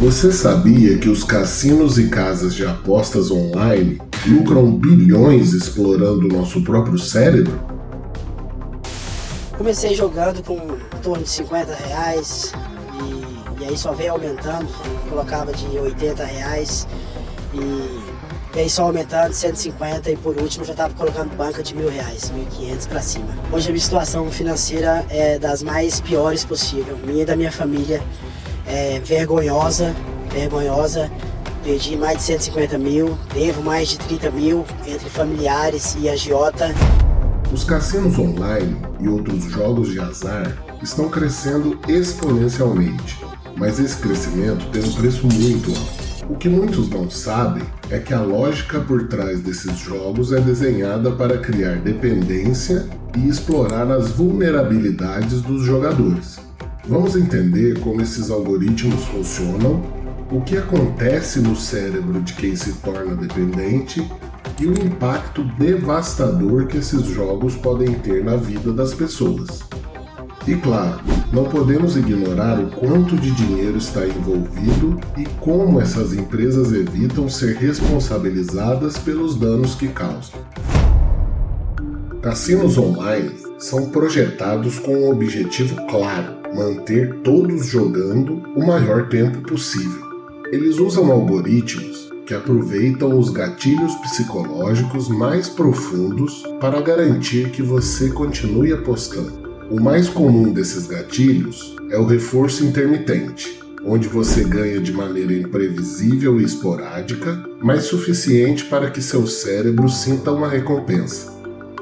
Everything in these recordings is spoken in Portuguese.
Você sabia que os cassinos e casas de apostas online lucram bilhões explorando o nosso próprio cérebro? Comecei jogando com em torno de R$ 50 e aí só veio aumentando. Eu colocava de R$ 80 e aí só aumentando 150 e por último já estava colocando banca de R$ 1.000, 1.500 para cima. Hoje a minha situação financeira é das mais piores possível. Minha e da minha família é vergonhosa. Perdi mais de 150 mil, devo mais de 30 mil entre familiares e agiota. Os cassinos online e outros jogos de azar estão crescendo exponencialmente, mas esse crescimento tem um preço muito alto. O que muitos não sabem é que a lógica por trás desses jogos é desenhada para criar dependência e explorar as vulnerabilidades dos jogadores. Vamos entender como esses algoritmos funcionam, o que acontece no cérebro de quem se torna dependente e o impacto devastador que esses jogos podem ter na vida das pessoas. E claro, não podemos ignorar o quanto de dinheiro está envolvido e como essas empresas evitam ser responsabilizadas pelos danos que causam. Cassinos online são projetados com um objetivo claro: manter todos jogando o maior tempo possível. Eles usam algoritmos que aproveitam os gatilhos psicológicos mais profundos para garantir que você continue apostando. O mais comum desses gatilhos é o reforço intermitente, onde você ganha de maneira imprevisível e esporádica, mas suficiente para que seu cérebro sinta uma recompensa.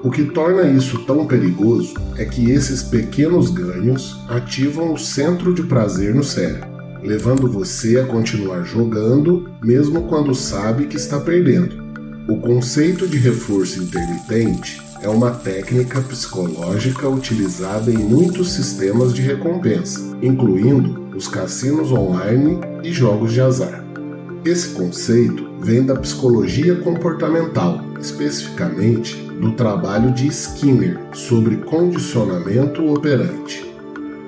O que torna isso tão perigoso é que esses pequenos ganhos ativam o centro de prazer no cérebro, levando você a continuar jogando mesmo quando sabe que está perdendo. O conceito de reforço intermitente é uma técnica psicológica utilizada em muitos sistemas de recompensa, incluindo os cassinos online e jogos de azar. Esse conceito vem da psicologia comportamental, especificamente do trabalho de Skinner sobre condicionamento operante.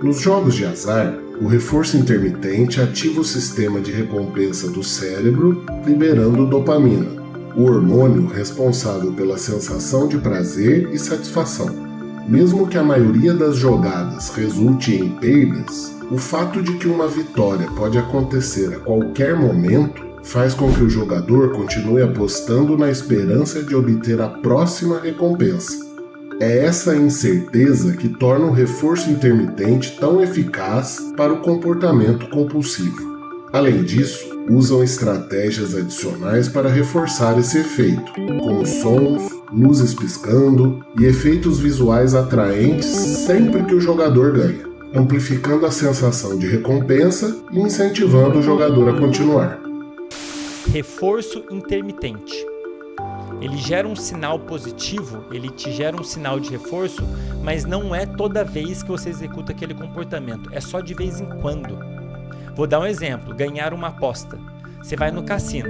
Nos jogos de azar, o reforço intermitente ativa o sistema de recompensa do cérebro, liberando dopamina, o hormônio responsável pela sensação de prazer e satisfação. Mesmo que a maioria das jogadas resulte em perdas, o fato de que uma vitória pode acontecer a qualquer momento faz com que o jogador continue apostando na esperança de obter a próxima recompensa. É essa incerteza que torna o reforço intermitente tão eficaz para o comportamento compulsivo. Além disso, usam estratégias adicionais para reforçar esse efeito, como sons, luzes piscando e efeitos visuais atraentes sempre que o jogador ganha, amplificando a sensação de recompensa e incentivando o jogador a continuar. Reforço intermitente. Ele gera um sinal positivo, ele te gera um sinal de reforço, mas não é toda vez que você executa aquele comportamento, é só de vez em quando. Vou dar um exemplo: ganhar uma aposta. Você vai no cassino,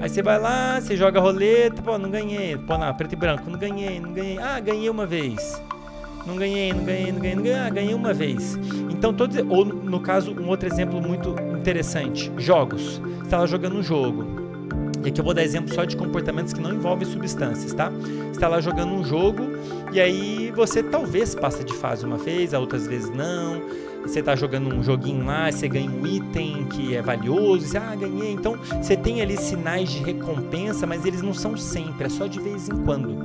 aí você vai lá, você joga a roleta, pô, não ganhei, pô, não, preto e branco, não ganhei, ah, ganhei uma vez. Não ganhei, ah, ganhei uma vez. Então, ou no caso, um outro exemplo muito interessante, jogos. Você está lá jogando um jogo. E aqui eu vou dar exemplo só de comportamentos que não envolvem substâncias, tá? Você está lá jogando um jogo e aí você talvez passa de fase uma vez, outras vezes não. Você está jogando um joguinho lá, você ganha um item que é valioso, você, ganhei. Então, você tem ali sinais de recompensa, mas eles não são sempre, é só de vez em quando.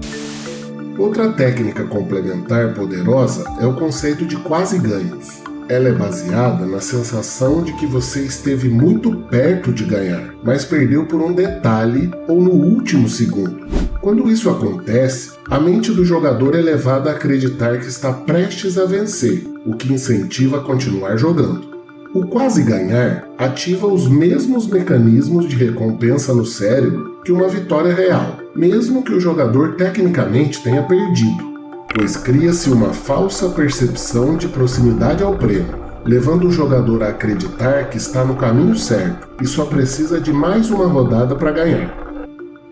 Outra técnica complementar poderosa é o conceito de quase ganhos. Ela é baseada na sensação de que você esteve muito perto de ganhar, mas perdeu por um detalhe ou no último segundo. Quando isso acontece, a mente do jogador é levada a acreditar que está prestes a vencer, o que incentiva a continuar jogando. O quase ganhar ativa os mesmos mecanismos de recompensa no cérebro que uma vitória real, mesmo que o jogador tecnicamente tenha perdido, pois cria-se uma falsa percepção de proximidade ao prêmio, levando o jogador a acreditar que está no caminho certo e só precisa de mais uma rodada para ganhar.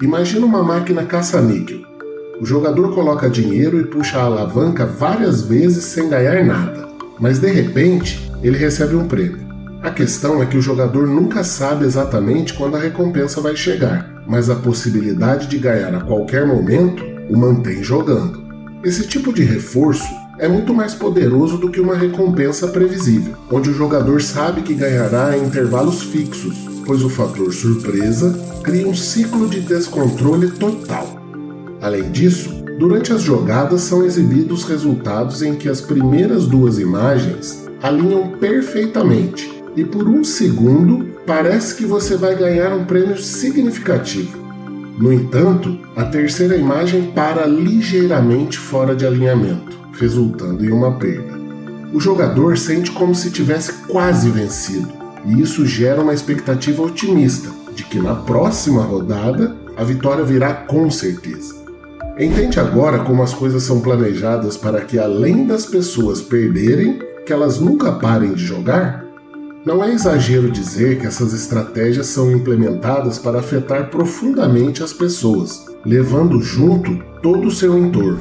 Imagina uma máquina caça-níquel. O jogador coloca dinheiro e puxa a alavanca várias vezes sem ganhar nada, mas de repente ele recebe um prêmio. A questão é que o jogador nunca sabe exatamente quando a recompensa vai chegar, mas a possibilidade de ganhar a qualquer momento o mantém jogando. Esse tipo de reforço é muito mais poderoso do que uma recompensa previsível, onde o jogador sabe que ganhará em intervalos fixos, pois o fator surpresa cria um ciclo de descontrole total. Além disso, durante as jogadas são exibidos resultados em que as primeiras duas imagens alinham perfeitamente e por um segundo parece que você vai ganhar um prêmio significativo. No entanto, a terceira imagem para ligeiramente fora de alinhamento, resultando em uma perda. O jogador sente como se tivesse quase vencido, e isso gera uma expectativa otimista de que na próxima rodada a vitória virá com certeza. Entende agora como as coisas são planejadas para que, além das pessoas perderem, que elas nunca parem de jogar? Não é exagero dizer que essas estratégias são implementadas para afetar profundamente as pessoas, levando junto todo o seu entorno.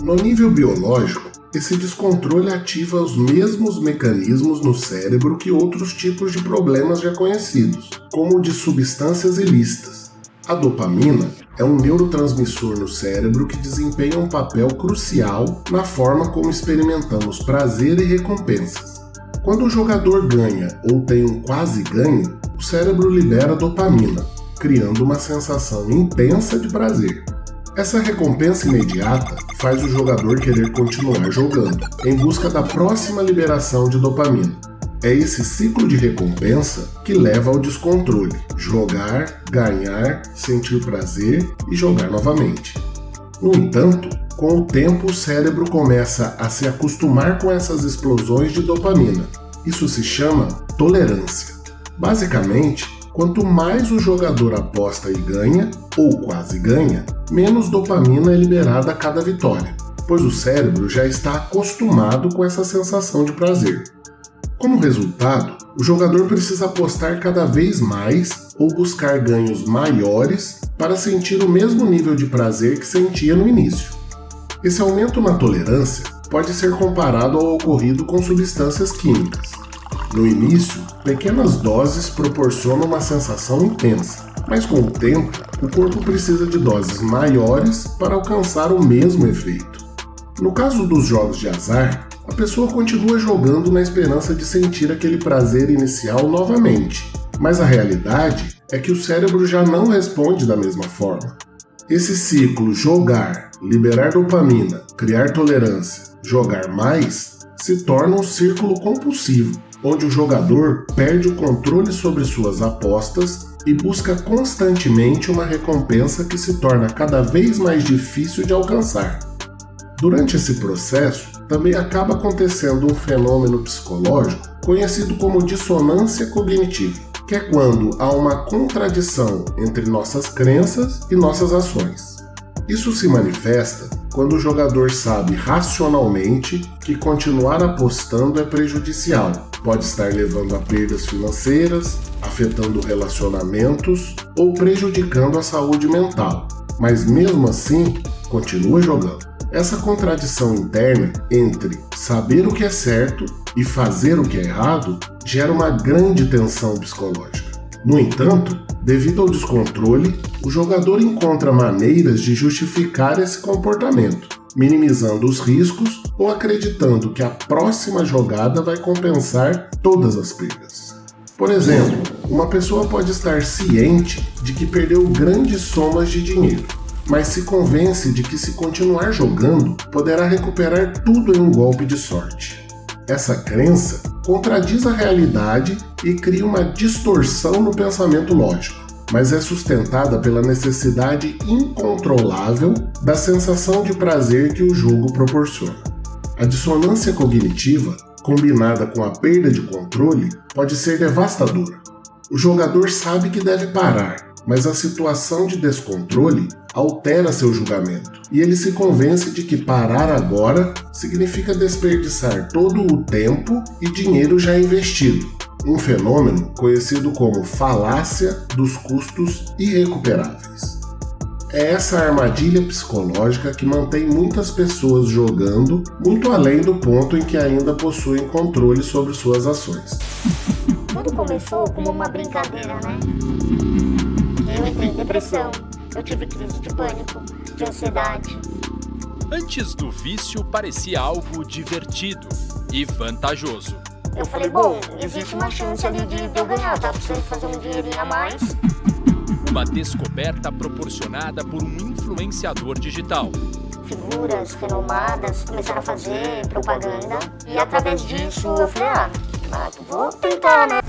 No nível biológico, esse descontrole ativa os mesmos mecanismos no cérebro que outros tipos de problemas já conhecidos, como o de substâncias ilícitas. A dopamina é um neurotransmissor no cérebro que desempenha um papel crucial na forma como experimentamos prazer e recompensas. Quando o jogador ganha ou tem um quase ganho, o cérebro libera dopamina, criando uma sensação intensa de prazer. Essa recompensa imediata faz o jogador querer continuar jogando, em busca da próxima liberação de dopamina. É esse ciclo de recompensa que leva ao descontrole: jogar, ganhar, sentir prazer e jogar novamente. No entanto, com o tempo o cérebro começa a se acostumar com essas explosões de dopamina. Isso se chama tolerância. Basicamente, quanto mais o jogador aposta e ganha, ou quase ganha, menos dopamina é liberada a cada vitória, pois o cérebro já está acostumado com essa sensação de prazer. Como resultado, o jogador precisa apostar cada vez mais ou buscar ganhos maiores para sentir o mesmo nível de prazer que sentia no início. Esse aumento na tolerância pode ser comparado ao ocorrido com substâncias químicas. No início, pequenas doses proporcionam uma sensação intensa, mas com o tempo, o corpo precisa de doses maiores para alcançar o mesmo efeito. No caso dos jogos de azar, a pessoa continua jogando na esperança de sentir aquele prazer inicial novamente, mas a realidade é que o cérebro já não responde da mesma forma. Esse ciclo jogar, liberar dopamina, criar tolerância, jogar mais, se torna um círculo compulsivo, onde o jogador perde o controle sobre suas apostas e busca constantemente uma recompensa que se torna cada vez mais difícil de alcançar. Durante esse processo, também acaba acontecendo um fenômeno psicológico conhecido como dissonância cognitiva, que é quando há uma contradição entre nossas crenças e nossas ações. Isso se manifesta quando o jogador sabe racionalmente que continuar apostando é prejudicial, pode estar levando a perdas financeiras, afetando relacionamentos ou prejudicando a saúde mental, mas mesmo assim continua jogando. Essa contradição interna entre saber o que é certo e fazer o que é errado gera uma grande tensão psicológica. No entanto, devido ao descontrole, o jogador encontra maneiras de justificar esse comportamento, minimizando os riscos ou acreditando que a próxima jogada vai compensar todas as perdas. Por exemplo, uma pessoa pode estar ciente de que perdeu grandes somas de dinheiro, mas se convence de que se continuar jogando, poderá recuperar tudo em um golpe de sorte. Essa crença contradiz a realidade e cria uma distorção no pensamento lógico, mas é sustentada pela necessidade incontrolável da sensação de prazer que o jogo proporciona. A dissonância cognitiva, combinada com a perda de controle, pode ser devastadora. O jogador sabe que deve parar, mas a situação de descontrole altera seu julgamento, e ele se convence de que parar agora significa desperdiçar todo o tempo e dinheiro já investido, um fenômeno conhecido como falácia dos custos irrecuperáveis. é essa armadilha psicológica que mantém muitas pessoas jogando muito além do ponto em que ainda possuem controle sobre suas ações. Tudo começou como uma brincadeira, né? Eu entrei em depressão, eu tive crise de pânico, de ansiedade. Antes do vício, parecia algo divertido e vantajoso. Eu falei, bom, existe uma chance ali de eu ganhar, tá precisando fazer um dinheirinho a mais. Uma descoberta proporcionada por um influenciador digital. Figuras renomadas começaram a fazer propaganda e através disso eu falei, vou tentar, né?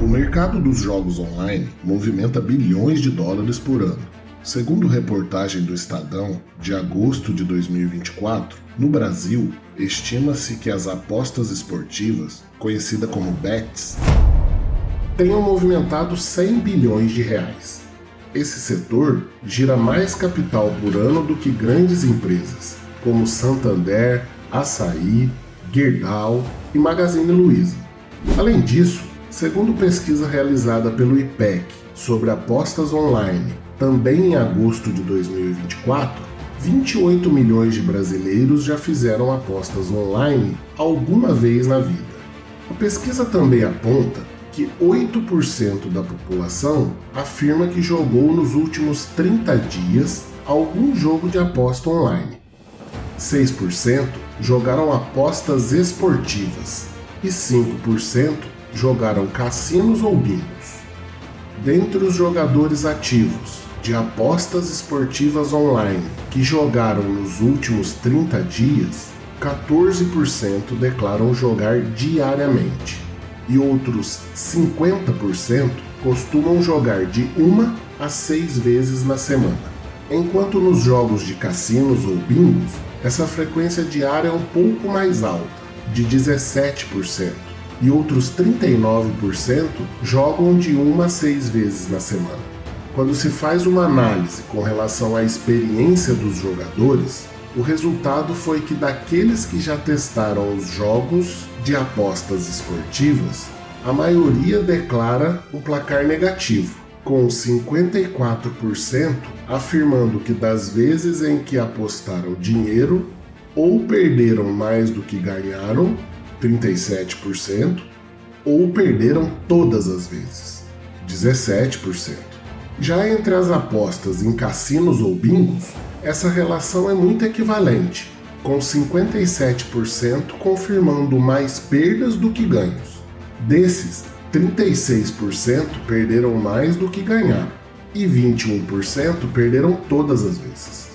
O mercado dos jogos online movimenta bilhões de dólares por ano. Segundo reportagem do Estadão, de agosto de 2024, no Brasil, estima-se que as apostas esportivas, conhecidas como bets, tenham movimentado 100 bilhões de reais. Esse setor gira mais capital por ano do que grandes empresas, como Santander, Açaí, Gerdau e Magazine Luiza. Além disso, segundo pesquisa realizada pelo IPEC sobre apostas online, também em agosto de 2024, 28 milhões de brasileiros já fizeram apostas online alguma vez na vida. A pesquisa também aponta que 8% da população afirma que jogou nos últimos 30 dias algum jogo de aposta online. 6% jogaram apostas esportivas e 5% jogaram cassinos ou bingos. Dentre os jogadores ativos de apostas esportivas online que jogaram nos últimos 30 dias, 14% declaram jogar diariamente e outros 50% costumam jogar de 1 a 6 vezes na semana. Enquanto nos jogos de cassinos ou bingos, essa frequência diária é um pouco mais alta, de 17%, e outros 39% jogam de 1 a 6 vezes na semana. Quando se faz uma análise com relação à experiência dos jogadores, o resultado foi que daqueles que já testaram os jogos de apostas esportivas, a maioria declara um placar negativo, com 54% afirmando que das vezes em que apostaram dinheiro, ou perderam mais do que ganharam, 37%, ou perderam todas as vezes, 17%. Já entre as apostas em cassinos ou bingos, essa relação é muito equivalente, com 57% confirmando mais perdas do que ganhos. Desses, 36% perderam mais do que ganharam e 21% perderam todas as vezes.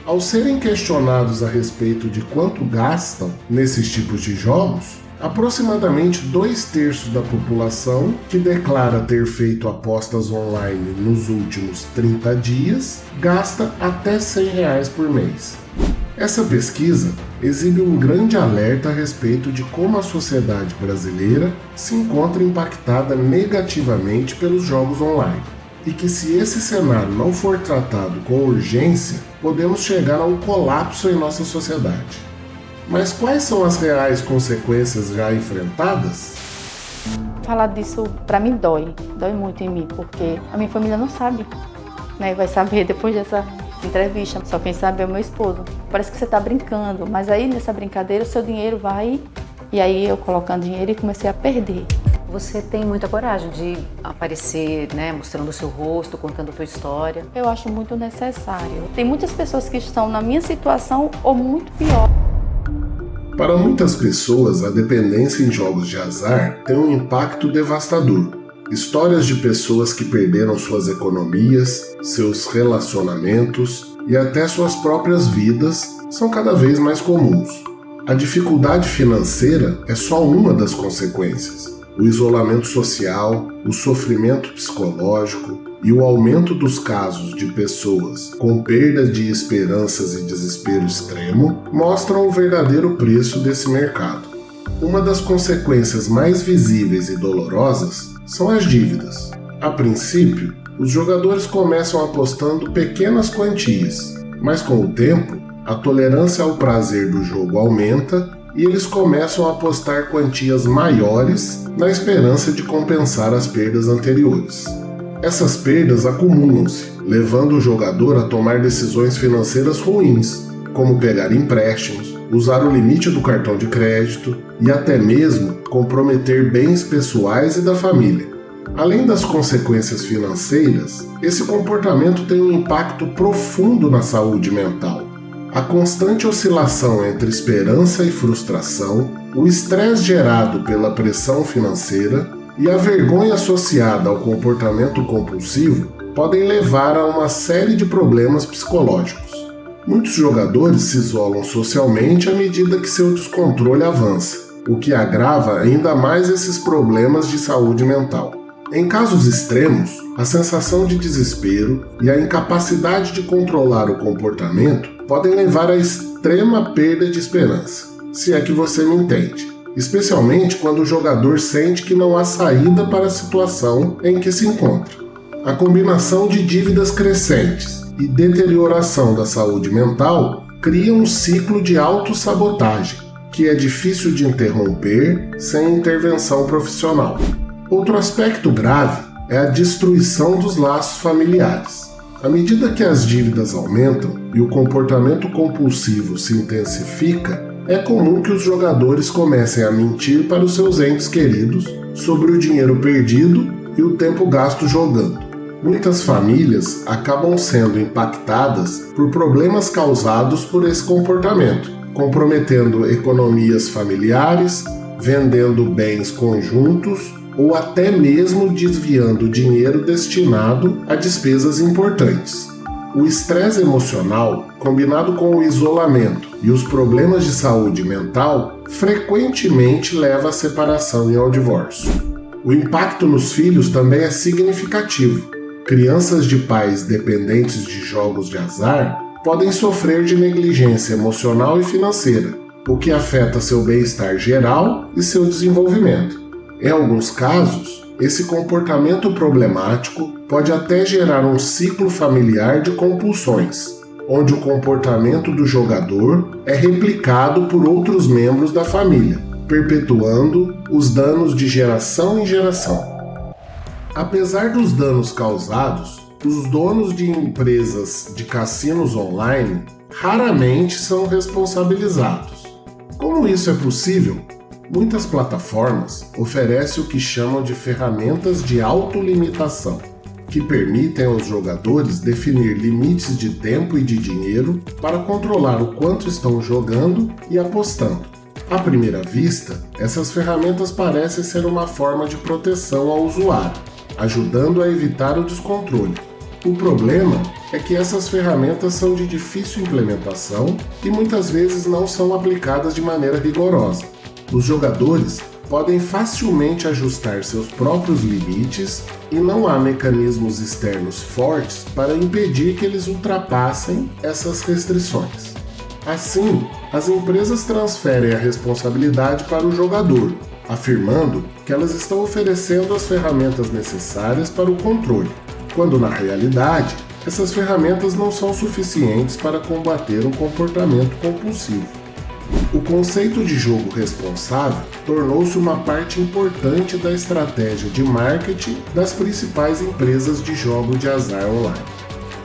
Ao serem questionados a respeito de quanto gastam nesses tipos de jogos, aproximadamente 2/3 da população que declara ter feito apostas online nos últimos 30 dias gasta até R$100 por mês. Essa pesquisa exibe um grande alerta a respeito de como a sociedade brasileira se encontra impactada negativamente pelos jogos online, e que se esse cenário não for tratado com urgência, podemos chegar a um colapso em nossa sociedade. Mas quais são as reais consequências já enfrentadas? Falar disso pra mim dói muito em mim, porque a minha família não sabe, né? Vai saber depois dessa entrevista, só quem sabe é o meu esposo. Parece que você tá brincando, mas aí nessa brincadeira o seu dinheiro vai, e aí eu colocando dinheiro e comecei a perder. Você tem muita coragem de aparecer, né, mostrando o seu rosto, contando a tua história. Eu acho muito necessário. Tem muitas pessoas que estão na minha situação ou muito pior. Para muitas pessoas, a dependência em jogos de azar tem um impacto devastador. Histórias de pessoas que perderam suas economias, seus relacionamentos e até suas próprias vidas são cada vez mais comuns. A dificuldade financeira é só uma das consequências. O isolamento social, o sofrimento psicológico e o aumento dos casos de pessoas com perda de esperanças e desespero extremo mostram o verdadeiro preço desse mercado. Uma das consequências mais visíveis e dolorosas são as dívidas. A princípio, os jogadores começam apostando pequenas quantias, mas com o tempo, a tolerância ao prazer do jogo aumenta e eles começam a apostar quantias maiores na esperança de compensar as perdas anteriores. Essas perdas acumulam-se levando o jogador a tomar decisões financeiras ruins, como pegar empréstimos, usar o limite do cartão de crédito e até mesmo comprometer bens pessoais e da família. Além das consequências financeiras, esse comportamento tem um impacto profundo na saúde mental. A constante oscilação entre esperança e frustração, o estresse gerado pela pressão financeira e a vergonha associada ao comportamento compulsivo podem levar a uma série de problemas psicológicos. Muitos jogadores se isolam socialmente à medida que seu descontrole avança, o que agrava ainda mais esses problemas de saúde mental. Em casos extremos, a sensação de desespero e a incapacidade de controlar o comportamento podem levar à extrema perda de esperança, se é que você me entende, especialmente quando o jogador sente que não há saída para a situação em que se encontra. A combinação de dívidas crescentes e deterioração da saúde mental cria um ciclo de autossabotagem, que é difícil de interromper sem intervenção profissional. Outro aspecto grave é a destruição dos laços familiares. À medida que as dívidas aumentam e o comportamento compulsivo se intensifica, é comum que os jogadores comecem a mentir para os seus entes queridos sobre o dinheiro perdido e o tempo gasto jogando. Muitas famílias acabam sendo impactadas por problemas causados por esse comportamento, comprometendo economias familiares, vendendo bens conjuntos ou até mesmo desviando dinheiro destinado a despesas importantes. O estresse emocional, combinado com o isolamento e os problemas de saúde mental, frequentemente leva à separação e ao divórcio. O impacto nos filhos também é significativo. Crianças de pais dependentes de jogos de azar podem sofrer de negligência emocional e financeira, o que afeta seu bem-estar geral e seu desenvolvimento. Em alguns casos, esse comportamento problemático pode até gerar um ciclo familiar de compulsões, onde o comportamento do jogador é replicado por outros membros da família, perpetuando os danos de geração em geração. Apesar dos danos causados, os donos de empresas de cassinos online raramente são responsabilizados. Como isso é possível? Muitas plataformas oferecem o que chamam de ferramentas de autolimitação, que permitem aos jogadores definir limites de tempo e de dinheiro para controlar o quanto estão jogando e apostando. À primeira vista, essas ferramentas parecem ser uma forma de proteção ao usuário, ajudando a evitar o descontrole. O problema é que essas ferramentas são de difícil implementação e muitas vezes não são aplicadas de maneira rigorosa. Os jogadores podem facilmente ajustar seus próprios limites e não há mecanismos externos fortes para impedir que eles ultrapassem essas restrições. Assim, as empresas transferem a responsabilidade para o jogador, afirmando que elas estão oferecendo as ferramentas necessárias para o controle, quando na realidade essas ferramentas não são suficientes para combater um comportamento compulsivo. O conceito de jogo responsável tornou-se uma parte importante da estratégia de marketing das principais empresas de jogos de azar online.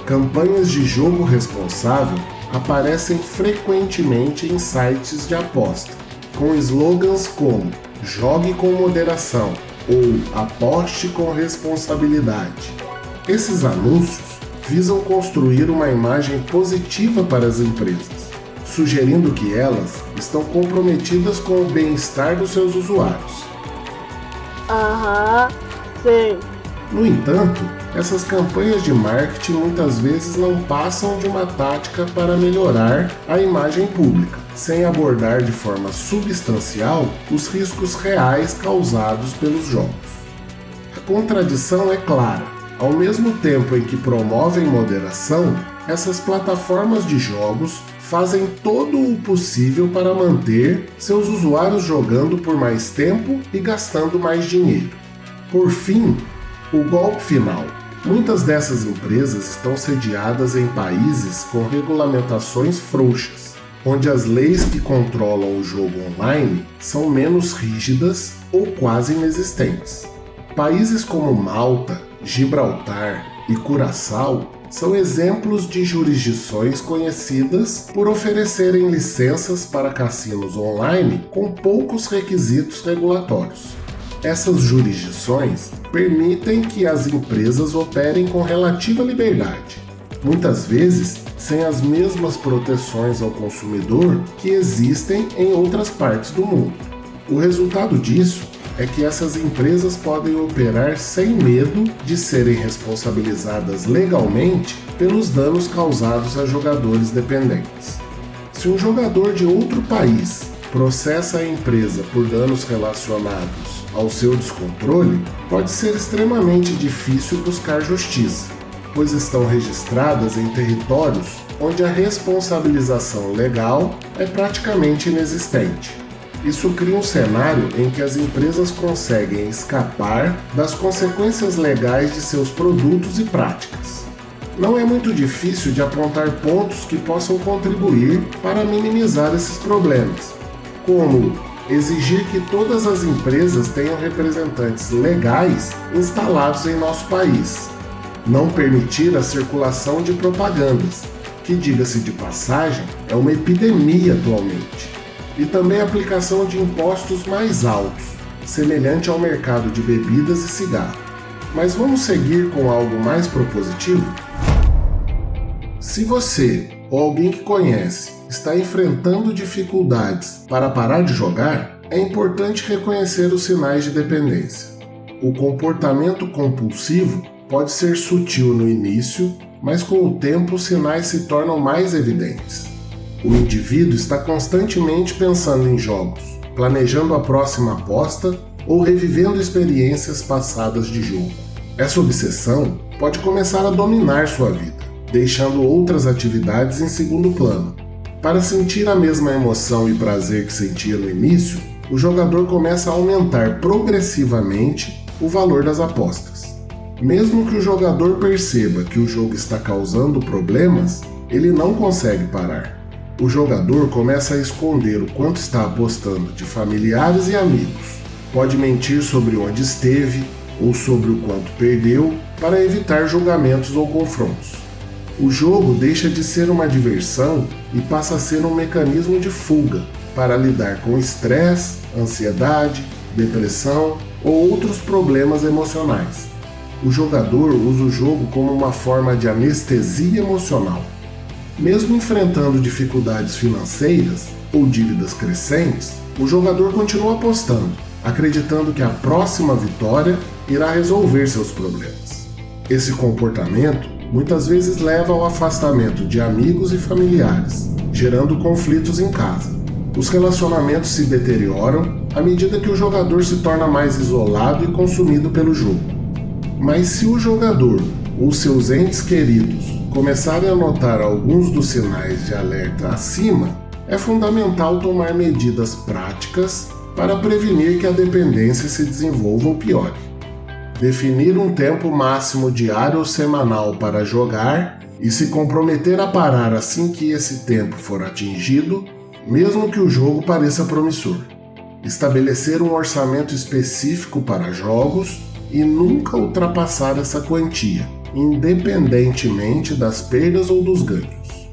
Campanhas de jogo responsável aparecem frequentemente em sites de aposta, com slogans como "Jogue com moderação" ou "Aposte com responsabilidade". Esses anúncios visam construir uma imagem positiva para as empresas, sugerindo que elas estão comprometidas com o bem-estar dos seus usuários. Sim. No entanto, essas campanhas de marketing muitas vezes não passam de uma tática para melhorar a imagem pública, sem abordar de forma substancial os riscos reais causados pelos jogos. A contradição é clara. Ao mesmo tempo em que promovem moderação, essas plataformas de jogos fazem todo o possível para manter seus usuários jogando por mais tempo e gastando mais dinheiro. Por fim, o golpe final. Muitas dessas empresas estão sediadas em países com regulamentações frouxas, onde as leis que controlam o jogo online são menos rígidas ou quase inexistentes. Países como Malta, Gibraltar e Curaçao são exemplos de jurisdições conhecidas por oferecerem licenças para cassinos online com poucos requisitos regulatórios. Essas jurisdições permitem que as empresas operem com relativa liberdade, muitas vezes sem as mesmas proteções ao consumidor que existem em outras partes do mundo. O resultado disso é que essas empresas podem operar sem medo de serem responsabilizadas legalmente pelos danos causados a jogadores dependentes. Se um jogador de outro país processa a empresa por danos relacionados ao seu descontrole, pode ser extremamente difícil buscar justiça, pois estão registradas em territórios onde a responsabilização legal é praticamente inexistente. Isso cria um cenário em que as empresas conseguem escapar das consequências legais de seus produtos e práticas. Não é muito difícil de apontar pontos que possam contribuir para minimizar esses problemas, como exigir que todas as empresas tenham representantes legais instalados em nosso país, não permitir a circulação de propagandas, que, diga-se de passagem, é uma epidemia atualmente, e também a aplicação de impostos mais altos, semelhante ao mercado de bebidas e cigarro. Mas vamos seguir com algo mais propositivo? Se você ou alguém que conhece está enfrentando dificuldades para parar de jogar, é importante reconhecer os sinais de dependência. O comportamento compulsivo pode ser sutil no início, mas com o tempo os sinais se tornam mais evidentes. O indivíduo está constantemente pensando em jogos, planejando a próxima aposta ou revivendo experiências passadas de jogo. Essa obsessão pode começar a dominar sua vida, deixando outras atividades em segundo plano. Para sentir a mesma emoção e prazer que sentia no início, o jogador começa a aumentar progressivamente o valor das apostas. Mesmo que o jogador perceba que o jogo está causando problemas, ele não consegue parar. O jogador começa a esconder o quanto está apostando de familiares e amigos. Pode mentir sobre onde esteve ou sobre o quanto perdeu para evitar julgamentos ou confrontos. O jogo deixa de ser uma diversão e passa a ser um mecanismo de fuga para lidar com estresse, ansiedade, depressão ou outros problemas emocionais. O jogador usa o jogo como uma forma de anestesia emocional. Mesmo enfrentando dificuldades financeiras ou dívidas crescentes, o jogador continua apostando, acreditando que a próxima vitória irá resolver seus problemas. Esse comportamento muitas vezes leva ao afastamento de amigos e familiares, gerando conflitos em casa. Os relacionamentos se deterioram à medida que o jogador se torna mais isolado e consumido pelo jogo. Mas se o jogador ou seus entes queridos começarem a notar alguns dos sinais de alerta acima, é fundamental tomar medidas práticas para prevenir que a dependência se desenvolva ou piore. Definir um tempo máximo diário ou semanal para jogar e se comprometer a parar assim que esse tempo for atingido, mesmo que o jogo pareça promissor. Estabelecer um orçamento específico para jogos e nunca ultrapassar essa quantia, independentemente das perdas ou dos ganhos.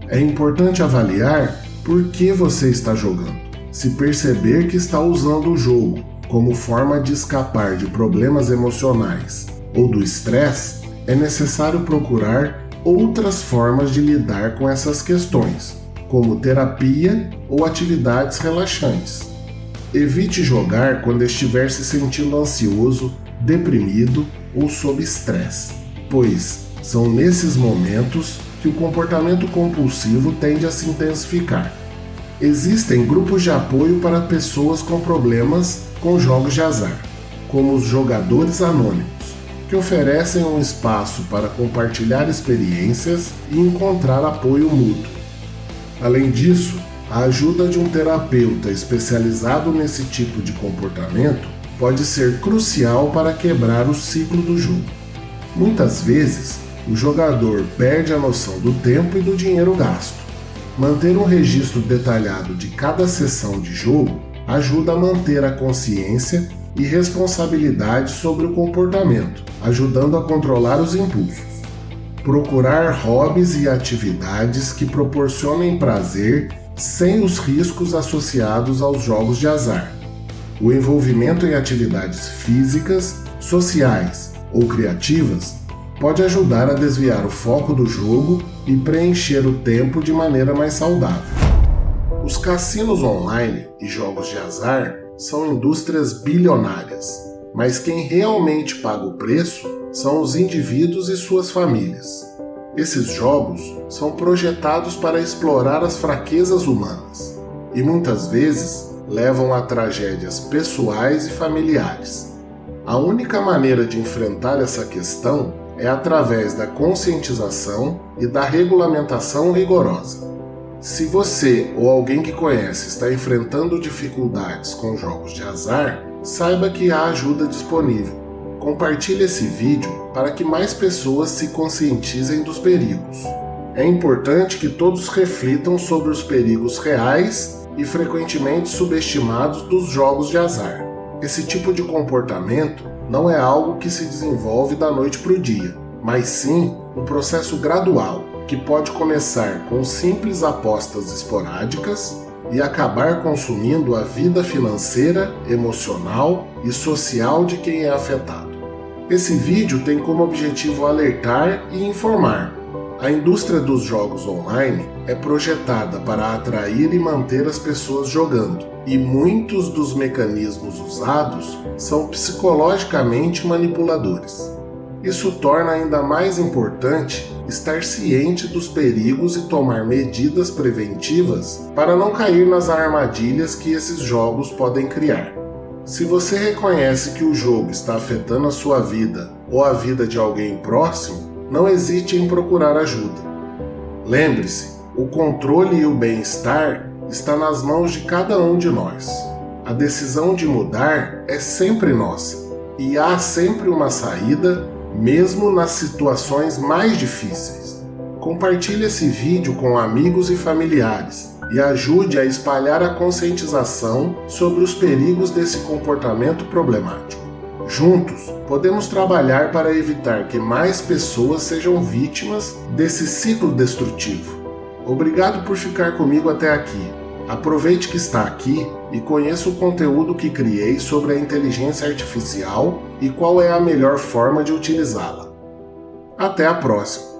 É importante avaliar por que você está jogando. Se perceber que está usando o jogo como forma de escapar de problemas emocionais ou do estresse, é necessário procurar outras formas de lidar com essas questões, como terapia ou atividades relaxantes. Evite jogar quando estiver se sentindo ansioso, deprimido ou sob estresse, pois são nesses momentos que o comportamento compulsivo tende a se intensificar. Existem grupos de apoio para pessoas com problemas com jogos de azar, como os jogadores anônimos, que oferecem um espaço para compartilhar experiências e encontrar apoio mútuo. Além disso, a ajuda de um terapeuta especializado nesse tipo de comportamento pode ser crucial para quebrar o ciclo do jogo. Muitas vezes, o jogador perde a noção do tempo e do dinheiro gasto. Manter um registro detalhado de cada sessão de jogo ajuda a manter a consciência e responsabilidade sobre o comportamento, ajudando a controlar os impulsos. Procurar hobbies e atividades que proporcionem prazer sem os riscos associados aos jogos de azar. O envolvimento em atividades físicas, sociais ou criativas pode ajudar a desviar o foco do jogo e preencher o tempo de maneira mais saudável. Os cassinos online e jogos de azar são indústrias bilionárias, mas quem realmente paga o preço são os indivíduos e suas famílias. Esses jogos são projetados para explorar as fraquezas humanas e muitas vezes levam a tragédias pessoais e familiares. A única maneira de enfrentar essa questão é através da conscientização e da regulamentação rigorosa. Se você ou alguém que conhece está enfrentando dificuldades com jogos de azar, saiba que há ajuda disponível. Compartilhe esse vídeo para que mais pessoas se conscientizem dos perigos. É importante que todos reflitam sobre os perigos reais e frequentemente subestimados dos jogos de azar. Esse tipo de comportamento não é algo que se desenvolve da noite para o dia, mas sim um processo gradual que pode começar com simples apostas esporádicas e acabar consumindo a vida financeira, emocional e social de quem é afetado. Esse vídeo tem como objetivo alertar e informar. A indústria dos jogos online é projetada para atrair e manter as pessoas jogando, e muitos dos mecanismos usados são psicologicamente manipuladores. Isso torna ainda mais importante estar ciente dos perigos e tomar medidas preventivas para não cair nas armadilhas que esses jogos podem criar. Se você reconhece que o jogo está afetando a sua vida ou a vida de alguém próximo, não hesite em procurar ajuda. Lembre-se, o controle e o bem-estar está nas mãos de cada um de nós. A decisão de mudar é sempre nossa, e há sempre uma saída, mesmo nas situações mais difíceis. Compartilhe esse vídeo com amigos e familiares e ajude a espalhar a conscientização sobre os perigos desse comportamento problemático. Juntos, podemos trabalhar para evitar que mais pessoas sejam vítimas desse ciclo destrutivo. Obrigado por ficar comigo até aqui. Aproveite que está aqui e conheça o conteúdo que criei sobre a inteligência artificial e qual é a melhor forma de utilizá-la. Até a próxima!